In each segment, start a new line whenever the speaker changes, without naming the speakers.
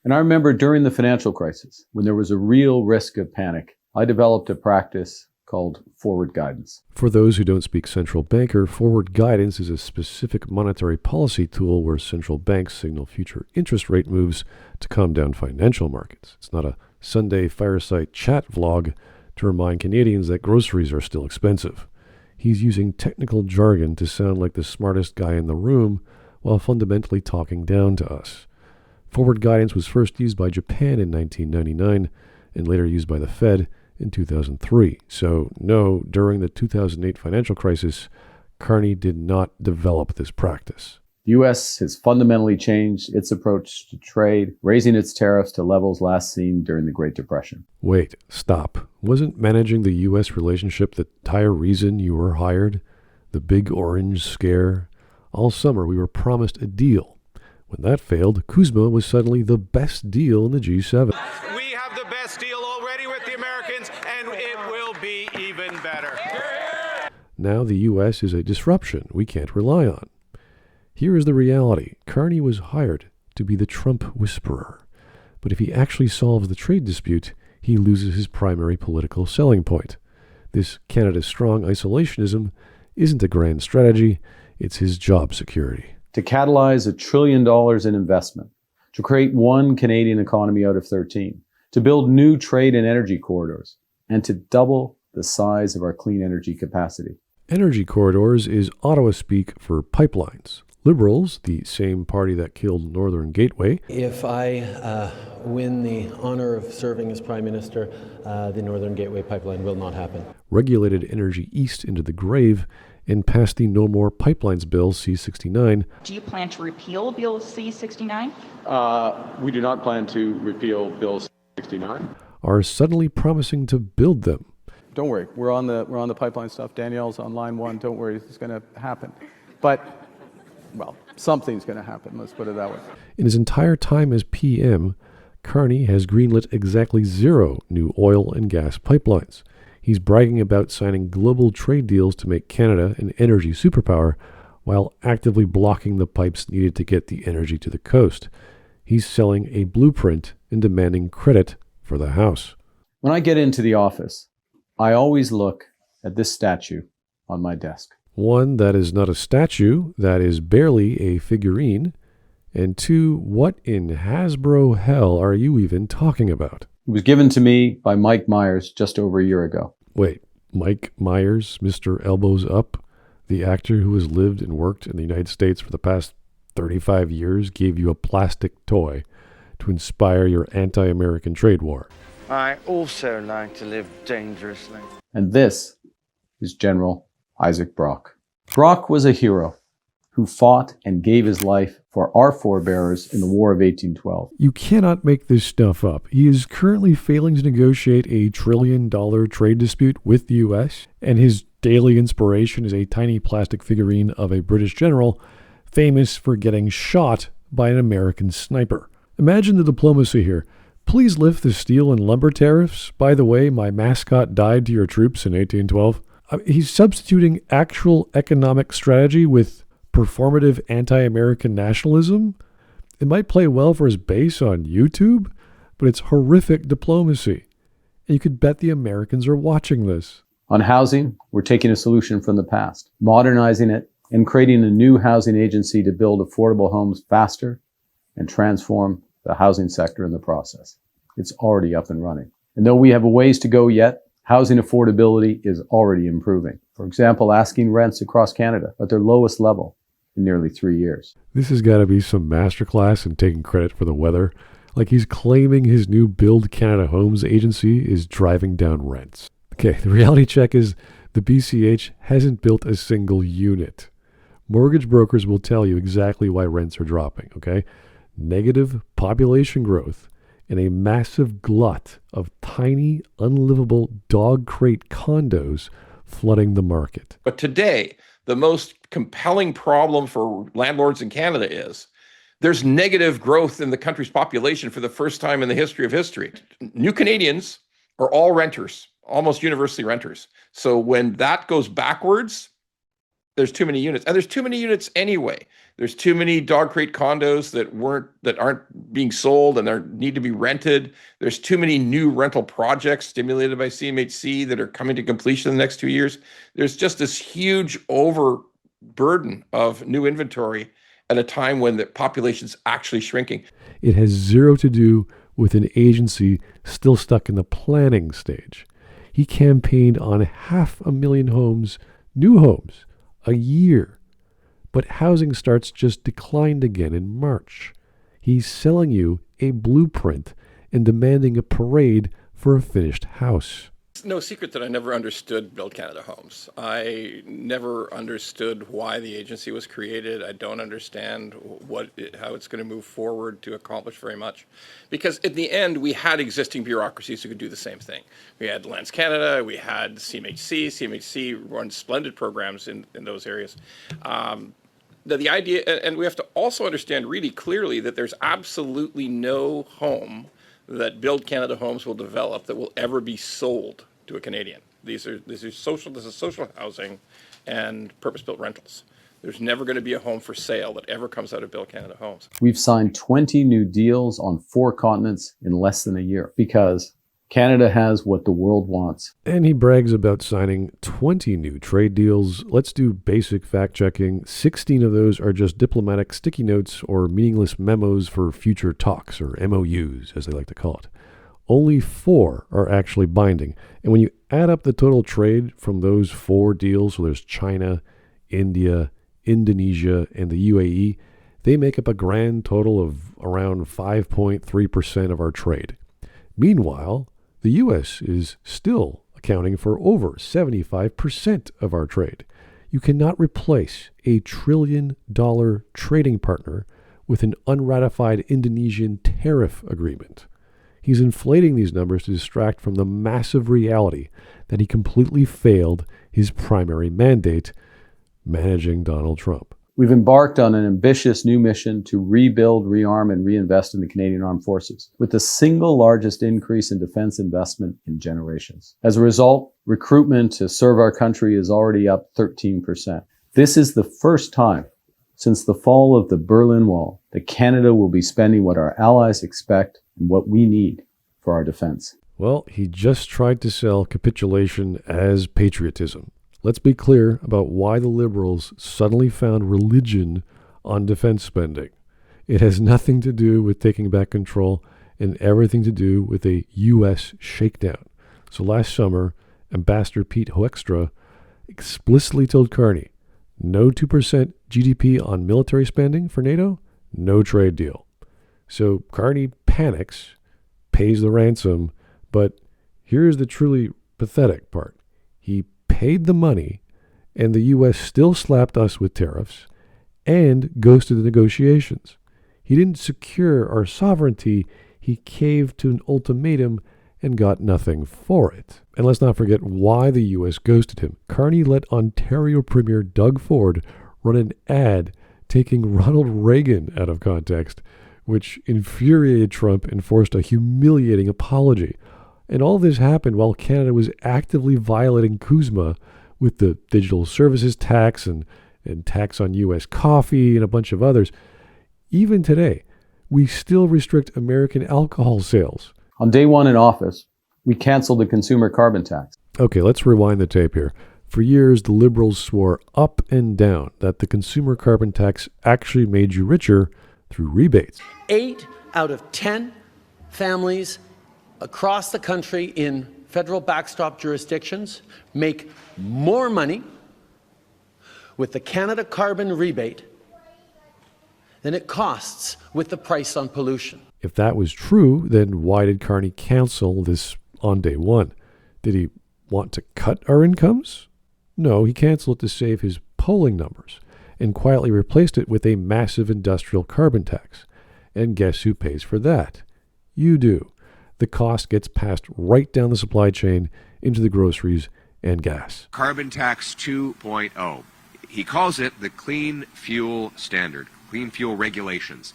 And I remember during the financial crisis, when there was a real risk of panic, I developed a practice called forward guidance.
For those who don't speak central banker, forward guidance is a specific monetary policy tool where central banks signal future interest rate moves to calm down financial markets. It's not a Sunday fireside chat vlog to remind Canadians that groceries are still expensive. He's using technical jargon to sound like the smartest guy in the room while fundamentally talking down to us. Forward guidance was first used by Japan in 1999 and later used by the Fed in 2003. So no, during the 2008 financial crisis, Carney did not develop this practice.
The U.S. has fundamentally changed its approach to trade, raising its tariffs to levels last seen during the Great Depression.
Wait, stop. Wasn't managing the U.S. relationship the entire reason you were hired? The big orange scare? All summer we were promised a deal. When that failed, CUSMA was suddenly the best deal in the G7.
We have the best deal already with the Americans, and it will be even better.
Now the U.S. is a disruption we can't rely on. Here is the reality. Carney was hired to be the Trump whisperer. But if he actually solves the trade dispute, he loses his primary political selling point. This Canada strong isolationism isn't a grand strategy, it's his job security.
To catalyze $1 trillion in investment, to create one Canadian economy out of 13, to build new trade and energy corridors, and to double the size of our clean energy capacity.
Energy corridors is Ottawa speak for pipelines. Liberals, the same party that killed Northern Gateway.
If I win the honor of serving as Prime Minister, the Northern Gateway pipeline will not happen.
Regulated energy east into the grave and passed the No More Pipelines Bill C-69.
Do you plan to repeal Bill C-69?
We do not plan to repeal Bill C-69.
Are suddenly promising to build them.
Don't worry, we're on the pipeline stuff. Danielle's on line one. Don't worry, it's going to happen. But, well, something's going to happen. Let's put it that way.
In his entire time as PM, Carney has greenlit exactly 0 new oil and gas pipelines. He's bragging about signing global trade deals to make Canada an energy superpower while actively blocking the pipes needed to get the energy to the coast. He's selling a blueprint and demanding credit for the House.
When I get into the office, I always look at this statue on my desk.
One, that is not a statue, that is barely a figurine. And 2, what in Hasbro hell are you even talking about?
It was given to me by Mike Myers just over a year ago.
Wait, Mike Myers, Mr. Elbows Up, the actor who has lived and worked in the United States for the past 35 years, gave you a plastic toy to inspire your anti-American trade war.
I also like to live dangerously.
And this is General Isaac Brock. Brock was a hero who fought and gave his life for our forebears in the War of 1812.
You cannot make this stuff up. He is currently failing to negotiate a $1 trillion trade dispute with the U.S., and his daily inspiration is a tiny plastic figurine of a British general famous for getting shot by an American sniper. Imagine the diplomacy here. Please lift the steel and lumber tariffs. By the way, my mascot died to your troops in 1812. He's substituting actual economic strategy with performative anti-American nationalism. It might play well for his base on YouTube, but it's horrific diplomacy. And you could bet the Americans are watching this.
On housing, we're taking a solution from the past, modernizing it, and creating a new housing agency to build affordable homes faster and transform the housing sector in the process. It's already up and running. And though we have a ways to go yet, housing affordability is already improving. For example, asking rents across Canada at their lowest level in nearly 3 years.
This has got to be some masterclass in taking credit for the weather. Like he's claiming his new Build Canada Homes agency is driving down rents. Okay, the reality check is the BCH hasn't built a single unit. Mortgage brokers will tell you exactly why rents are dropping, okay? Negative population growth and a massive glut of tiny, unlivable dog crate condos flooding the market.
But today, the most compelling problem for landlords in Canada is there's negative growth in the country's population for the first time in the history of history. New Canadians are all renters, almost universally renters. So when that goes backwards, There's too many units, and there's too many units anyway. There's too many dog crate condos that aren't being sold and need to be rented. There's too many new rental projects stimulated by CMHC that are coming to completion in the next 2 years. There's just this huge overburden of new inventory at a time when the population's actually shrinking.
It has zero to do with an agency still stuck in the planning stage. He campaigned on 500,000 homes, new homes, a year. But housing starts just declined again in March. He's selling you a blueprint and demanding a parade for a finished house.
It's no secret that I never understood Build Canada Homes. I never understood why the agency was created. I don't understand how it's going to move forward to accomplish very much. Because in the end, we had existing bureaucracies who could do the same thing. We had Lands Canada, we had CMHC. CMHC runs splendid programs in those areas. The idea, and we have to also understand really clearly that there's absolutely no home that Build Canada Homes will develop that will ever be sold to a Canadian. This is social housing and purpose-built rentals. There's never going to be a home for sale that ever comes out of Build Canada Homes.
We've signed 20 new deals on 4 continents in less than a year because Canada has what the world wants.
And he brags about signing 20 new trade deals. Let's do basic fact-checking. 16 of those are just diplomatic sticky notes or meaningless memos for future talks, or MOUs, as they like to call it. Only 4 are actually binding. And when you add up the total trade from those 4 deals, so there's China, India, Indonesia, and the UAE, they make up a grand total of around 5.3% of our trade. Meanwhile, the U.S. is still accounting for over 75% of our trade. You cannot replace a $1 trillion trading partner with an unratified Indonesian tariff agreement. He's inflating these numbers to distract from the massive reality that he completely failed his primary mandate, managing Donald Trump.
We've embarked on an ambitious new mission to rebuild, rearm, and reinvest in the Canadian Armed Forces, with the single largest increase in defense investment in generations. As a result, recruitment to serve our country is already up 13%. This is the first time since the fall of the Berlin Wall that Canada will be spending what our allies expect and what we need for our defense.
Well, he just tried to sell capitulation as patriotism. Let's be clear about why the Liberals suddenly found religion on defense spending. It has nothing to do with taking back control and everything to do with a U.S. shakedown. So last summer, Ambassador Pete Hoekstra explicitly told Carney, no 2% GDP on military spending for NATO, no trade deal. So Carney panics, pays the ransom, but here's the truly pathetic part. He paid the money, and the U.S. still slapped us with tariffs and ghosted the negotiations. He didn't secure our sovereignty. He caved to an ultimatum and got nothing for it. And let's not forget why the U.S. ghosted him. Carney let Ontario Premier Doug Ford run an ad taking Ronald Reagan out of context, which infuriated Trump and forced a humiliating apology. And all this happened while Canada was actively violating CUSMA with the digital services tax and tax on U.S. coffee and a bunch of others. Even today, we still restrict American alcohol sales.
On day 1 in office, we canceled the consumer carbon tax.
Okay, let's rewind the tape here. For years, the Liberals swore up and down that the consumer carbon tax actually made you richer through rebates.
8 out of 10 families across the country in federal backstop jurisdictions make more money with the Canada carbon rebate than it costs with the price on pollution.
If that was true, then why did Carney cancel this on day 1? Did he want to cut our incomes? No, he canceled it to save his polling numbers and quietly replaced it with a massive industrial carbon tax. And guess who pays for that? You do. The cost gets passed right down the supply chain into the groceries and gas.
Carbon Tax 2.0. He calls it the Clean Fuel Standard, Clean Fuel Regulations.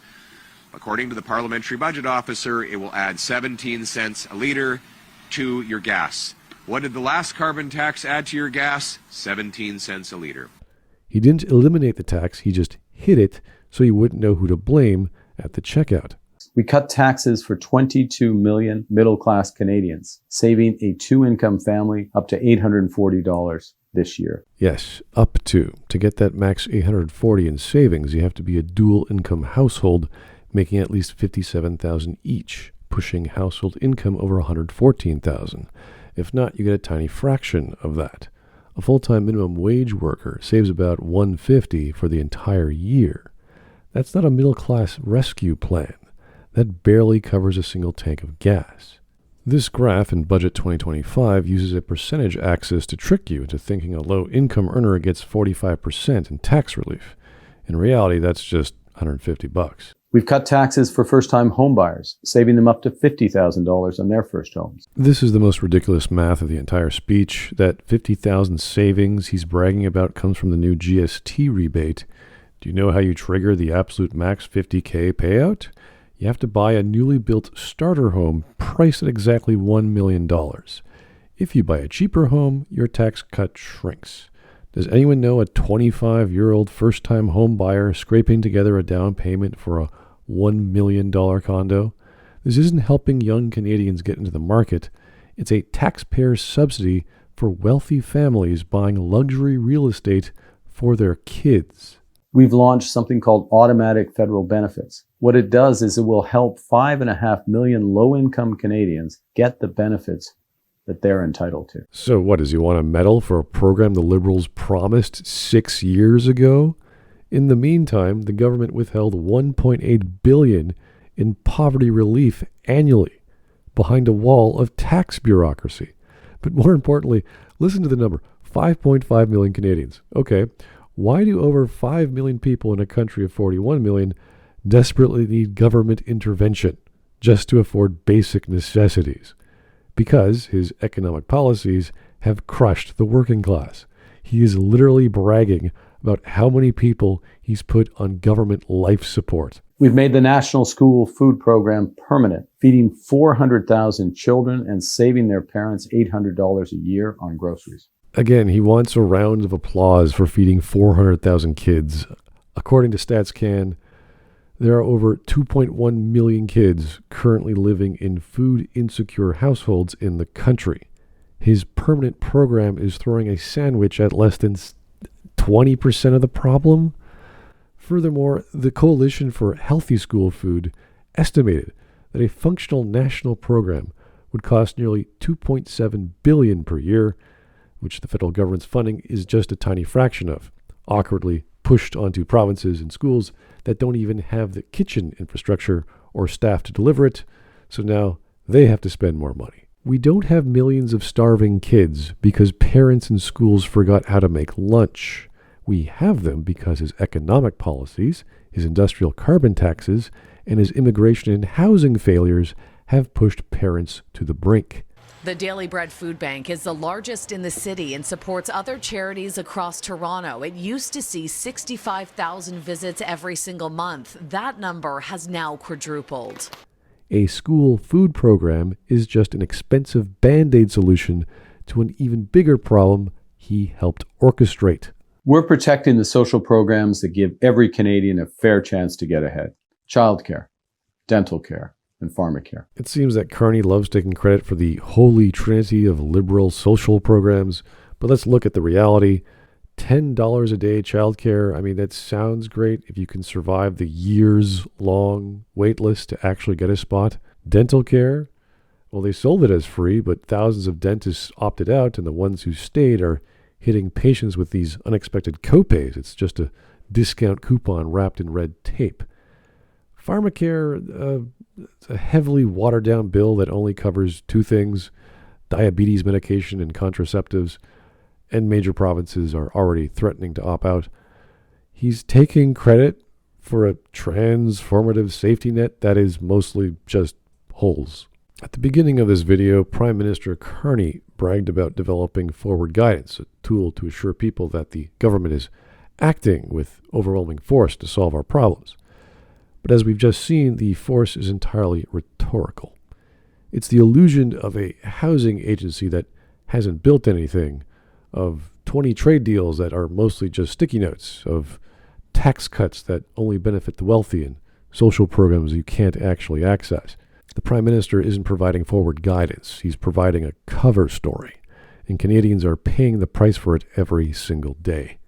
According to the Parliamentary Budget Officer, it will add 17 cents a litre to your gas. What did the last carbon tax add to your gas? 17 cents a litre.
He didn't eliminate the tax, he just hid it so you wouldn't know who to blame at the checkout.
We cut taxes for 22 million middle-class Canadians, saving a two-income family up to $840 this year.
Yes, up to. To get that max $840 in savings, you have to be a dual-income household making at least $57,000 each, pushing household income over $114,000. If not, you get a tiny fraction of that. A full-time minimum wage worker saves about $150 for the entire year. That's not a middle-class rescue plan. That barely covers a single tank of gas. This graph in Budget 2025 uses a percentage axis to trick you into thinking a low-income earner gets 45% in tax relief. In reality, that's just $150.
We've cut taxes for first-time homebuyers, saving them up to $50,000 on their first homes.
This is the most ridiculous math of the entire speech. That $50,000 savings he's bragging about comes from the new GST rebate. Do you know how you trigger the absolute max $50K payout? You have to buy a newly built starter home priced at exactly $1 million. If you buy a cheaper home, your tax cut shrinks. Does anyone know a 25-year-old first-time home buyer scraping together a down payment for a $1 million condo? This isn't helping young Canadians get into the market. It's a taxpayer subsidy for wealthy families buying luxury real estate for their kids.
We've launched something called automatic federal benefits. What it does is it will help 5.5 million low-income Canadians get the benefits that they're entitled to.
So what, does he want a medal for a program the Liberals promised 6 years ago? In the meantime, the government withheld $1.8 billion in poverty relief annually behind a wall of tax bureaucracy. But more importantly, listen to the number, 5.5 million Canadians. Okay, why do over 5 million people in a country of 41 million desperately need government intervention just to afford basic necessities? Because his economic policies have crushed the working class. He is literally bragging about how many people he's put on government life support.
We've made the National School Food Program permanent, feeding 400,000 children and saving their parents $800 a year on groceries.
Again, he wants a round of applause for feeding 400,000 kids. According to StatsCan, there are over 2.1 million kids currently living in food-insecure households in the country. His permanent program is throwing a sandwich at less than 20% of the problem. Furthermore, the Coalition for Healthy School Food estimated that a functional national program would cost nearly $2.7 billion per year, which the federal government's funding is just a tiny fraction of, awkwardly pushed onto provinces and schools that don't even have the kitchen infrastructure or staff to deliver it, so now they have to spend more money. We don't have millions of starving kids because parents and schools forgot how to make lunch. We have them because his economic policies, his industrial carbon taxes, and his immigration and housing failures have pushed parents to the brink.
The Daily Bread Food Bank is the largest in the city and supports other charities across Toronto. It used to see 65,000 visits every single month. That number has now quadrupled.
A school food program is just an expensive Band-Aid solution to an even bigger problem he helped orchestrate.
We're protecting the social programs that give every Canadian a fair chance to get ahead. Childcare, dental care, and Pharmacare.
It seems that Carney loves taking credit for the holy trinity of liberal social programs, but let's look at the reality. $10 a day childcare, I mean, that sounds great if you can survive the years-long wait list to actually get a spot. Dental care, well, they sold it as free, but thousands of dentists opted out, and the ones who stayed are hitting patients with these unexpected copays. It's just a discount coupon wrapped in red tape. Pharmacare, it's a heavily watered-down bill that only covers two things: diabetes medication and contraceptives, and major provinces are already threatening to opt out. He's taking credit for a transformative safety net that is mostly just holes. At the beginning of this video, Prime Minister Carney bragged about developing forward guidance, a tool to assure people that the government is acting with overwhelming force to solve our problems. But as we've just seen, the force is entirely rhetorical. It's the illusion of a housing agency that hasn't built anything, of 20 trade deals that are mostly just sticky notes, of tax cuts that only benefit the wealthy, and social programs you can't actually access. The Prime Minister isn't providing forward guidance. He's providing a cover story, and Canadians are paying the price for it every single day.